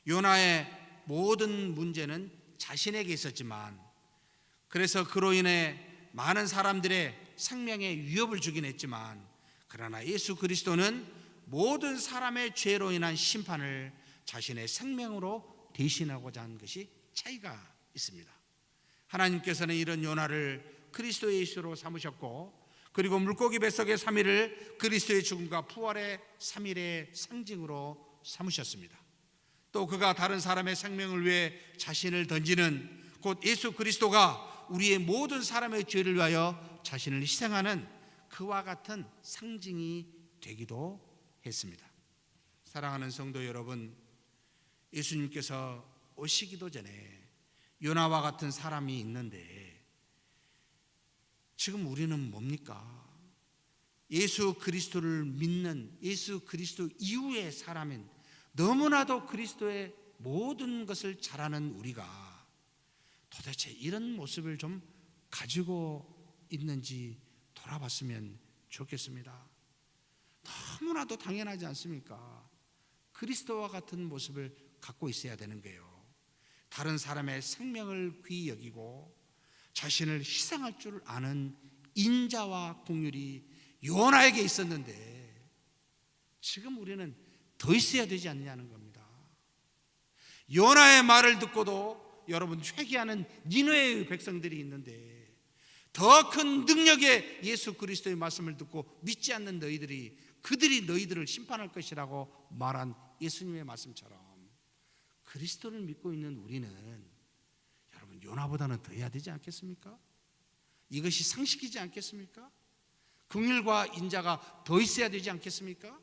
A: 요나의 모든 문제는 자신에게 있었지만 그래서 그로 인해 많은 사람들의 생명에 위협을 주긴 했지만 그러나 예수 그리스도는 모든 사람의 죄로 인한 심판을 자신의 생명으로 대신하고자 한 것이 차이가 있습니다. 하나님께서는 이런 요나를 그리스도 예수로 삼으셨고 그리고 물고기 뱃속의 3일을 그리스도의 죽음과 부활의 3일의 상징으로 삼으셨습니다. 또 그가 다른 사람의 생명을 위해 자신을 던지는 곧 예수 그리스도가 우리의 모든 사람의 죄를 위하여 자신을 희생하는 그와 같은 상징이 되기도 했습니다. 사랑하는 성도 여러분, 예수님께서 오시기도 전에 요나와 같은 사람이 있는데 지금 우리는 뭡니까? 예수 그리스도를 믿는 예수 그리스도 이후의 사람인 너무나도 그리스도의 모든 것을 잘 아는 우리가 도대체 이런 모습을 좀 가지고 있는지 돌아봤으면 좋겠습니다. 너무나도 당연하지 않습니까? 그리스도와 같은 모습을 갖고 있어야 되는 거예요. 다른 사람의 생명을 귀히 여기고 자신을 희생할 줄 아는 인자와 긍휼이 요나에게 있었는데 지금 우리는 더 있어야 되지 않느냐는 겁니다. 요나의 말을 듣고도 여러분 회개하는 니느웨의 백성들이 있는데 더 큰 능력의 예수 그리스도의 말씀을 듣고 믿지 않는 그들이 너희들을 심판할 것이라고 말한 예수님의 말씀처럼 그리스도를 믿고 있는 우리는 여러분 요나보다는 더 해야 되지 않겠습니까? 이것이 상식이지 않겠습니까? 긍휼과 인자가 더 있어야 되지 않겠습니까?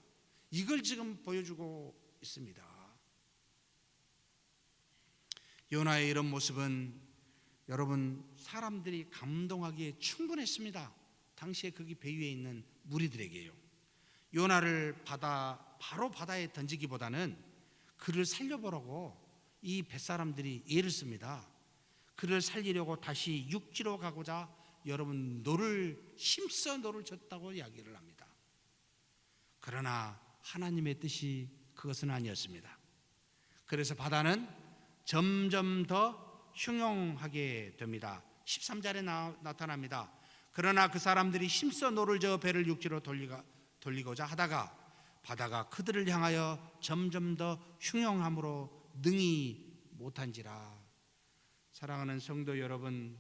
A: 이걸 지금 보여주고 있습니다. 요나의 이런 모습은 여러분 사람들이 감동하기에 충분했습니다. 당시에 거기 배 위에 있는 무리들에게요. 요나를 바로 바다에 던지기보다는 그를 살려보라고 이 뱃사람들이 애를 씁니다. 그를 살리려고 다시 육지로 가고자 여러분 힘써 노를 젓다고 이야기를 합니다. 그러나 하나님의 뜻이 그것은 아니었습니다. 그래서 바다는 점점 더 흉용하게 됩니다. 13절에 나타납니다. 그러나 그 사람들이 힘써 노를 저어 배를 육지로 돌리고자 하다가 바다가 그들을 향하여 점점 더 흉용함으로 능히 못한지라. 사랑하는 성도 여러분,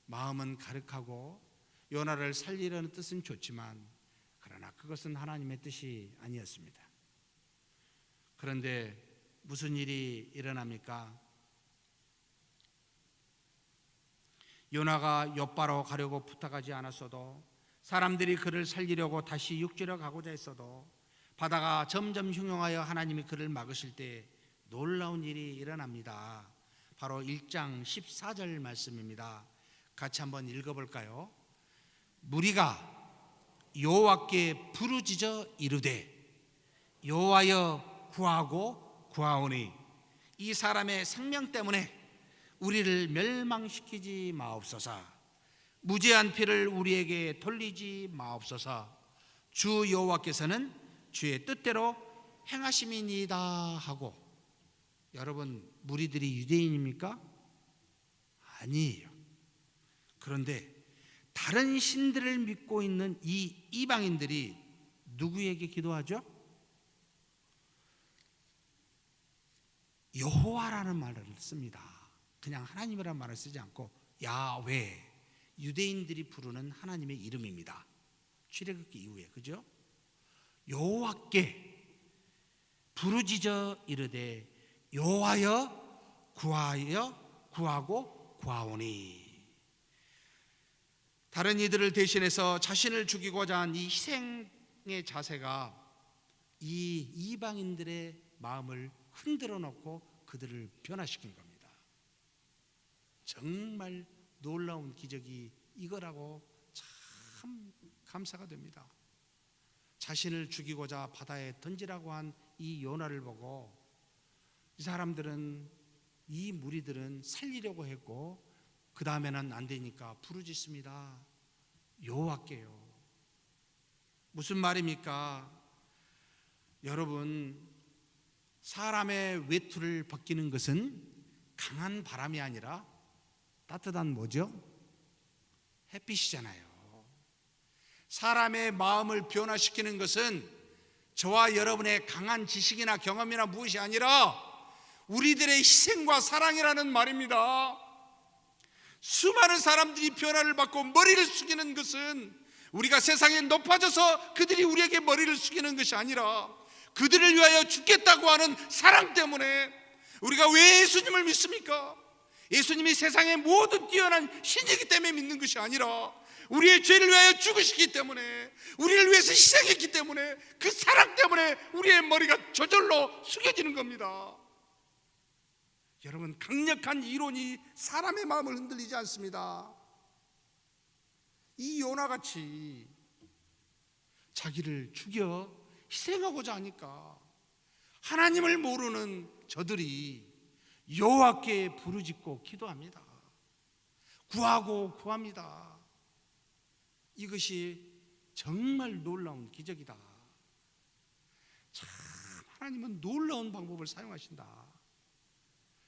A: 마음은 가득하고 요나를 살리려는 뜻은 좋지만 그러나 그것은 하나님의 뜻이 아니었습니다. 그런데 무슨 일이 일어납니까? 요나가 욥바로 가려고 부탁하지 않았어도 사람들이 그를 살리려고 다시 육지로 가고자 했어도 바다가 점점 흉용하여 하나님이 그를 막으실 때 놀라운 일이 일어납니다. 바로 1장 14절 말씀입니다. 같이 한번 읽어볼까요? 무리가 여호와께 부르짖어 이르되 여호와여 구하고 구하오니 이 사람의 생명 때문에 우리를 멸망시키지 마옵소서. 무죄한 피를 우리에게 돌리지 마옵소서. 주 여호와께서는 주의 뜻대로 행하심이니이다 하고. 여러분, 무리들이 유대인입니까? 아니에요. 그런데 다른 신들을 믿고 있는 이 이방인들이 누구에게 기도하죠? 여호와라는 말을 씁니다. 그냥 하나님이라는 말을 쓰지 않고 야훼, 유대인들이 부르는 하나님의 이름입니다. 출애굽기 이후에, 그죠? 여호와께 부르짖어 이르되 여호와여 구하고 구하오니. 다른 이들을 대신해서 자신을 죽이고자 한 이 희생의 자세가 이 이방인들의 마음을 흔들어 놓고 그들을 변화시킨 겁니다. 정말 놀라운 기적이 이거라고 참 감사가 됩니다. 자신을 죽이고자 바다에 던지라고 한 이 요나를 보고 이 사람들은, 이 무리들은 살리려고 했고 그 다음에는 안 되니까 부르짖습니다. 여호와께요. 무슨 말입니까? 여러분, 사람의 외투를 벗기는 것은 강한 바람이 아니라 따뜻한 뭐죠? 햇빛이잖아요. 사람의 마음을 변화시키는 것은 저와 여러분의 강한 지식이나 경험이나 무엇이 아니라 우리들의 희생과 사랑이라는 말입니다. 수많은 사람들이 변화를 받고 머리를 숙이는 것은 우리가 세상에 높아져서 그들이 우리에게 머리를 숙이는 것이 아니라 그들을 위하여 죽겠다고 하는 사랑 때문에. 우리가 왜 예수님을 믿습니까? 예수님이 세상의 모든 뛰어난 신이기 때문에 믿는 것이 아니라 우리의 죄를 위하여 죽으시기 때문에, 우리를 위해서 희생했기 때문에, 그 사랑 때문에 우리의 머리가 저절로 숙여지는 겁니다. 여러분, 강력한 이론이 사람의 마음을 흔들리지 않습니다. 이 요나같이 자기를 죽여 희생하고자 하니까 하나님을 모르는 저들이 여호와께 부르짖고 기도합니다. 구하고 구합니다. 이것이 정말 놀라운 기적이다. 참 하나님은 놀라운 방법을 사용하신다.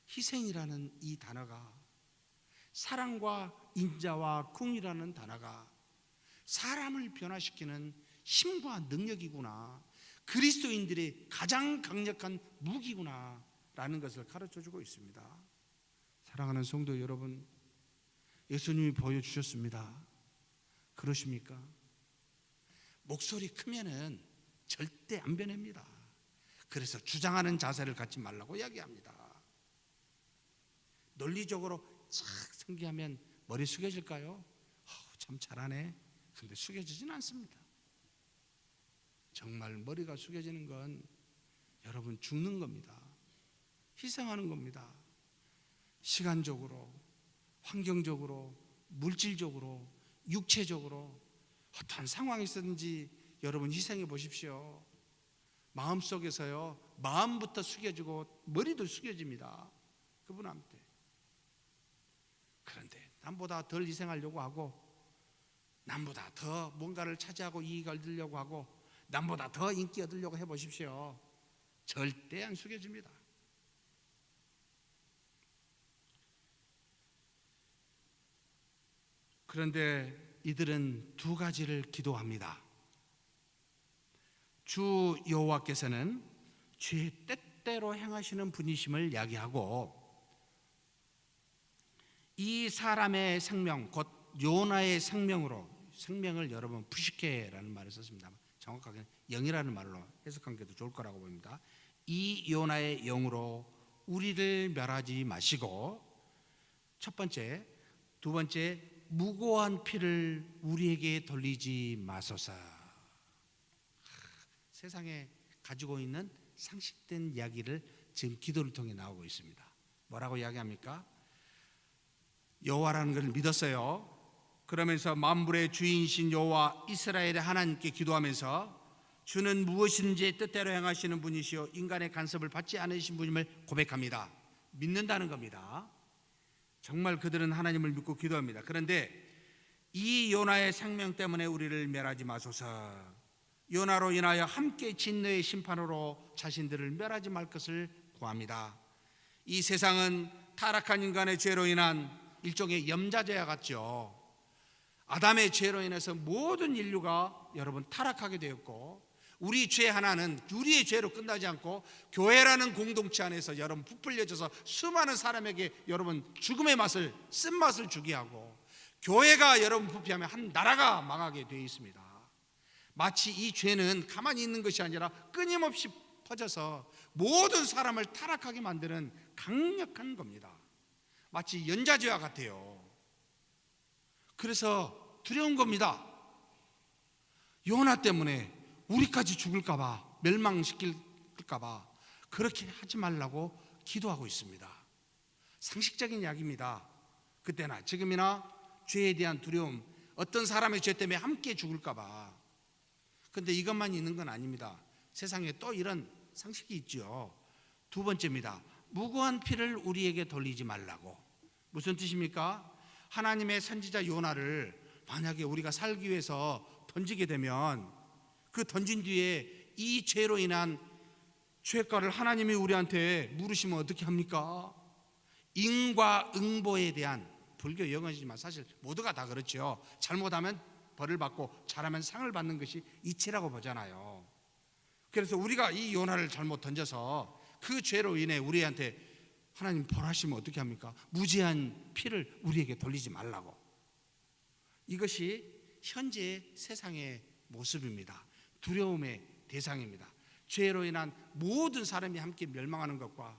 A: 희생이라는 이 단어가, 사랑과 인자와 궁이라는 단어가 사람을 변화시키는 힘과 능력이구나, 그리스도인들의 가장 강력한 무기구나 라는 것을 가르쳐주고 있습니다. 사랑하는 성도 여러분, 예수님이 보여주셨습니다. 그러십니까? 목소리 크면은 절대 안 변합니다. 그래서 주장하는 자세를 갖지 말라고 이야기합니다. 논리적으로 싹 상기하면 머리 숙여질까요? 참 잘하네. 근데 숙여지진 않습니다. 정말 머리가 숙여지는 건 여러분 죽는 겁니다. 희생하는 겁니다. 시간적으로, 환경적으로, 물질적으로, 육체적으로 어떠한 상황이 있었는지 여러분 희생해 보십시오. 마음속에서요, 마음부터 숙여지고 머리도 숙여집니다. 그분한테. 그런데 남보다 덜 희생하려고 하고, 남보다 더 뭔가를 차지하고 이익을 얻으려고 하고, 남보다 더 인기 얻으려고 해보십시오. 절대 안 숙여집니다. 그런데 이들은 두 가지를 기도합니다. 주 여호와께서는 주의 뜻대로 행하시는 분이심을 이야기하고, 이 사람의 생명, 곧 요나의 생명으로, 생명을 여러분 푸시케라는 말을 썼습니다. 정확하게는 영이라는 말로 해석한 게 더 좋을 거라고 봅니다. 이 요나의 영으로 우리를 멸하지 마시고, 첫 번째, 두 번째, 무고한 피를 우리에게 돌리지 마소서. 세상에 가지고 있는 상식된 이야기를 지금 기도를 통해 나오고 있습니다. 뭐라고 이야기합니까? 여호와라는 것을 믿었어요. 그러면서 만물의 주인이신 여호와 이스라엘의 하나님께 기도하면서 주는 무엇인지 뜻대로 행하시는 분이시오 인간의 간섭을 받지 않으신 분임을 고백합니다. 믿는다는 겁니다. 정말 그들은 하나님을 믿고 기도합니다. 그런데 이 요나의 생명 때문에 우리를 멸하지 마소서. 요나로 인하여 함께 진노의 심판으로 자신들을 멸하지 말 것을 구합니다. 이 세상은 타락한 인간의 죄로 인한 일종의 염자죄와 같죠. 아담의 죄로 인해서 모든 인류가 여러분 타락하게 되었고, 우리 죄 하나는 우리의 죄로 끝나지 않고 교회라는 공동체 안에서 여러분 부풀려져서 수많은 사람에게 여러분 죽음의 맛을, 쓴맛을 주게 하고, 교회가 여러분 부패하면 한 나라가 망하게 되어 있습니다. 마치 이 죄는 가만히 있는 것이 아니라 끊임없이 퍼져서 모든 사람을 타락하게 만드는 강력한 겁니다. 마치 연자죄와 같아요. 그래서 두려운 겁니다. 요나 때문에 우리까지 죽을까봐, 멸망시킬까봐 그렇게 하지 말라고 기도하고 있습니다. 상식적인 이야기입니다. 그때나 지금이나 죄에 대한 두려움, 어떤 사람의 죄 때문에 함께 죽을까봐. 그런데 이것만 있는 건 아닙니다. 세상에 또 이런 상식이 있죠. 두 번째입니다. 무고한 피를 우리에게 돌리지 말라고. 무슨 뜻입니까? 하나님의 선지자 요나를 만약에 우리가 살기 위해서 던지게 되면 그 던진 뒤에 이 죄로 인한 죄가를 하나님이 우리한테 물으시면 어떻게 합니까? 인과응보에 대한, 불교 영어이지만 사실 모두가 다 그렇죠. 잘못하면 벌을 받고 잘하면 상을 받는 것이 이치라고 보잖아요. 그래서 우리가 이 요나를 잘못 던져서 그 죄로 인해 우리한테 하나님 벌하시면 어떻게 합니까? 무죄한 피를 우리에게 돌리지 말라고. 이것이 현재 세상의 모습입니다. 두려움의 대상입니다. 죄로 인한 모든 사람이 함께 멸망하는 것과,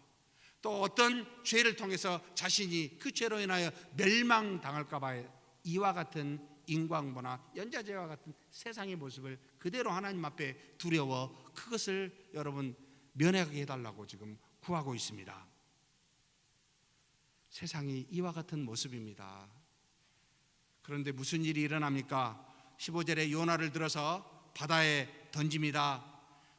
A: 또 어떤 죄를 통해서 자신이 그 죄로 인하여 멸망당할까 봐 이와 같은 인과응보나 연자죄와 같은 세상의 모습을 그대로 하나님 앞에 두려워 그것을 여러분 면하게 해달라고 지금 구하고 있습니다. 세상이 이와 같은 모습입니다. 그런데 무슨 일이 일어납니까? 15절에 요나를 들어서 바다에 던집니다.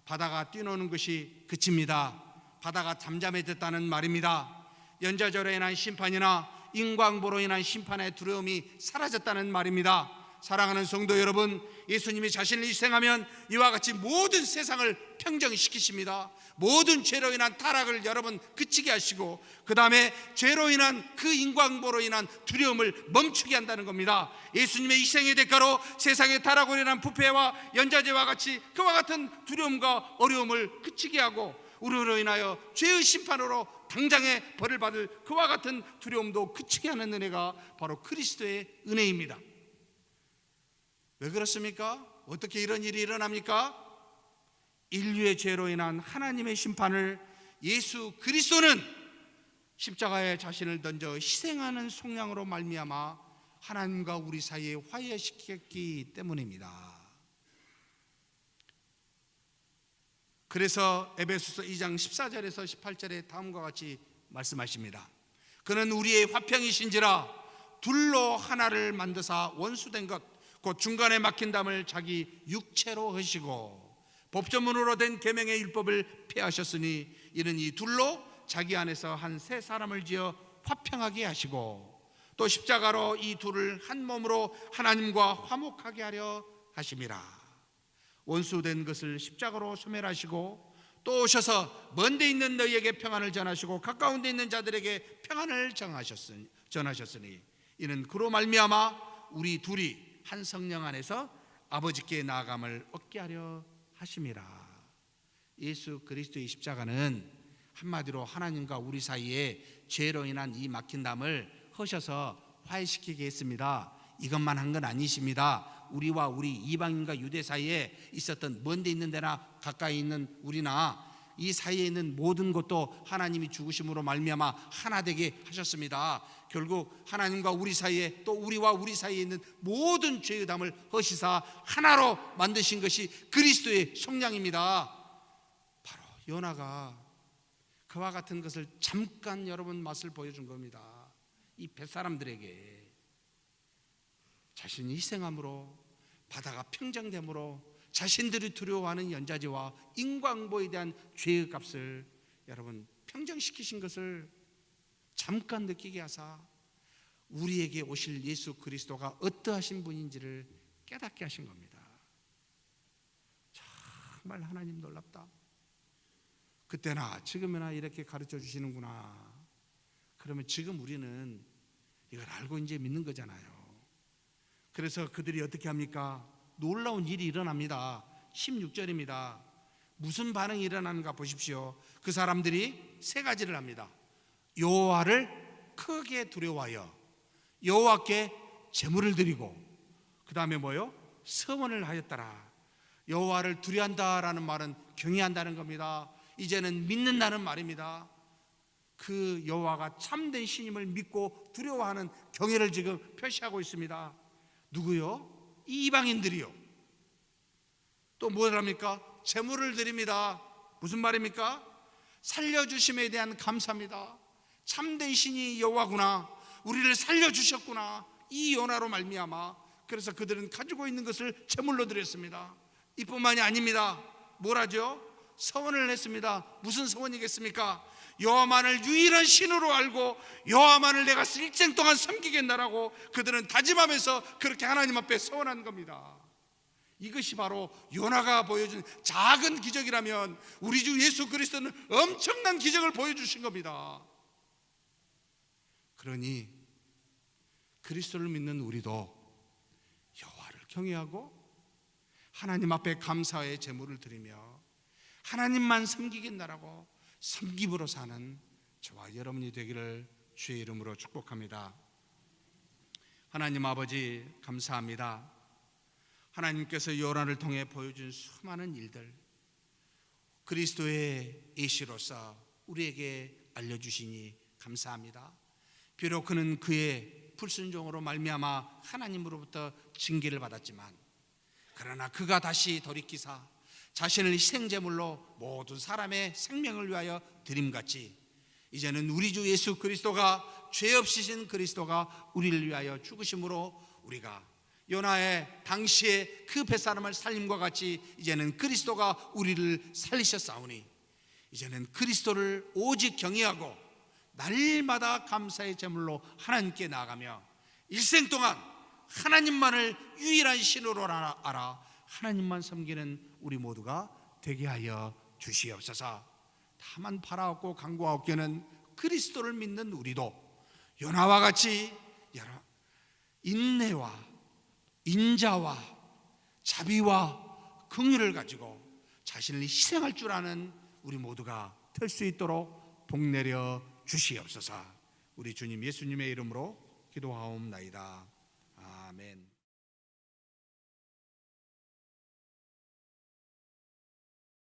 A: 바다가 뛰노는 것이 그칩니다. 바다가 잠잠해졌다는 말입니다. 연자절로 인한 심판이나 인과응보로 인한 심판의 두려움이 사라졌다는 말입니다. 사랑하는 성도 여러분, 예수님이 자신을 희생하면 이와 같이 모든 세상을 평정시키십니다. 모든 죄로 인한 타락을 여러분 그치게 하시고, 그 다음에 죄로 인한 그 인과응보로 인한 두려움을 멈추게 한다는 겁니다. 예수님의 희생의 대가로 세상의 타락으로 인한 부패와 연자죄와 같이 그와 같은 두려움과 어려움을 그치게 하고, 우리로 인하여 죄의 심판으로 당장에 벌을 받을 그와 같은 두려움도 그치게 하는 은혜가 바로 그리스도의 은혜입니다. 왜 그렇습니까? 어떻게 이런 일이 일어납니까? 인류의 죄로 인한 하나님의 심판을 예수 그리스도는 십자가에 자신을 던져 희생하는 속량으로 말미암아 하나님과 우리 사이에 화해시켰기 때문입니다. 그래서 에베소서 2장 14절에서 18절에 다음과 같이 말씀하십니다. 그는 우리의 화평이신지라 둘로 하나를 만드사 원수된 것 곧 중간에 막힌 담을 자기 육체로 하시고 법조문으로 된 계명의 율법을 폐하셨으니 이는 이 둘로 자기 안에서 한 새 사람을 지어 화평하게 하시고 또 십자가로 이 둘을 한 몸으로 하나님과 화목하게 하려 하심이라. 원수된 것을 십자가로 소멸하시고 또 오셔서 먼 데 있는 너희에게 평안을 전하시고 가까운 데 있는 자들에게 평안을 전하셨으니 이는 그로 말미암아 우리 둘이 한 성령 안에서 아버지께 나아감을 얻게 하려 하심이라. 예수 그리스도의 십자가는 한마디로 하나님과 우리 사이에 죄로 인한 이 막힌 담을 허셔서 화해시키게 했습니다. 이것만 한 건 아니십니다. 우리와 우리 이방인과 유대 사이에 있었던 먼 데 있는 데나 가까이 있는 우리나 이 사이에 있는 모든 것도 하나님이 죽으심으로 말미암아 하나 되게 하셨습니다. 결국 하나님과 우리 사이에 또 우리와 우리 사이에 있는 모든 죄의 담을 허시사 하나로 만드신 것이 그리스도의 속량입니다. 바로 요나가 그와 같은 것을 잠깐 여러분 맛을 보여준 겁니다. 이 뱃사람들에게 자신이 희생함으로 바다가 평정됨으로 자신들이 두려워하는 연자죄와 인과응보에 대한 죄의 값을 여러분 평정시키신 것을 잠깐 느끼게 하사 우리에게 오실 예수 그리스도가 어떠하신 분인지를 깨닫게 하신 겁니다. 정말 하나님 놀랍다. 그때나 지금이나 이렇게 가르쳐 주시는구나. 그러면 지금 우리는 이걸 알고 이제 믿는 거잖아요. 그래서 그들이 어떻게 합니까? 놀라운 일이 일어납니다. 16절입니다. 무슨 반응이 일어나는가 보십시오. 그 사람들이 세 가지를 합니다. 여호와를 크게 두려워하여 여호와께 제물을 드리고, 그 다음에 뭐요? 서원을 하였더라. 여호와를 두려워한다라는 말은 경외한다는 겁니다. 이제는 믿는다는 말입니다. 그 여호와가 참된 신임을 믿고 두려워하는 경외를 지금 표시하고 있습니다. 누구요? 이방인들이요. 또 뭘 합니까? 제물을 드립니다. 무슨 말입니까? 살려주심에 대한 감사입니다. 참된 신이 여호와구나, 우리를 살려주셨구나, 이 연화로 말미암아. 그래서 그들은 가지고 있는 것을 제물로 드렸습니다. 이뿐만이 아닙니다. 뭘 하죠? 서원을 했습니다. 무슨 서원이겠습니까? 여호와만을 유일한 신으로 알고 여호와만을 내가 일생 동안 섬기겠나라고 그들은 다짐하면서 그렇게 하나님 앞에 서원한 겁니다. 이것이 바로 요나가 보여준 작은 기적이라면 우리 주 예수 그리스도는 엄청난 기적을 보여주신 겁니다. 그러니 그리스도를 믿는 우리도 여호와를 경외하고 하나님 앞에 감사의 제물을 드리며 하나님만 섬기겠나라고 섬김으로 사는 저와 여러분이 되기를 주의 이름으로 축복합니다. 하나님 아버지, 감사합니다. 하나님께서 요나를 통해 보여준 수많은 일들, 그리스도의 계시로서 우리에게 알려주시니 감사합니다. 비록 그는 그의 불순종으로 말미암아 하나님으로부터 징계를 받았지만, 그러나 그가 다시 돌이키사 자신을 희생제물로 모든 사람의 생명을 위하여 드림같이 이제는 우리 주 예수 그리스도가, 죄 없으신 그리스도가 우리를 위하여 죽으심으로 우리가 요나의 당시에 그 뱃사람을 살림과 같이 이제는 그리스도가 우리를 살리셨사오니 이제는 그리스도를 오직 경외하고 날마다 감사의 제물로 하나님께 나아가며 일생 동안 하나님만을 유일한 신으로 알아 하나님만 섬기는 우리 모두가 되게 하여 주시옵소서. 다만 바라옵고 간구하옵기는 그리스도를 믿는 우리도 요나와 같이 인내와 인자와 자비와 긍휼을 가지고 자신을 희생할 줄 아는 우리 모두가 될 수 있도록 복내려 주시옵소서. 우리 주님 예수님의 이름으로 기도하옵나이다. 아멘.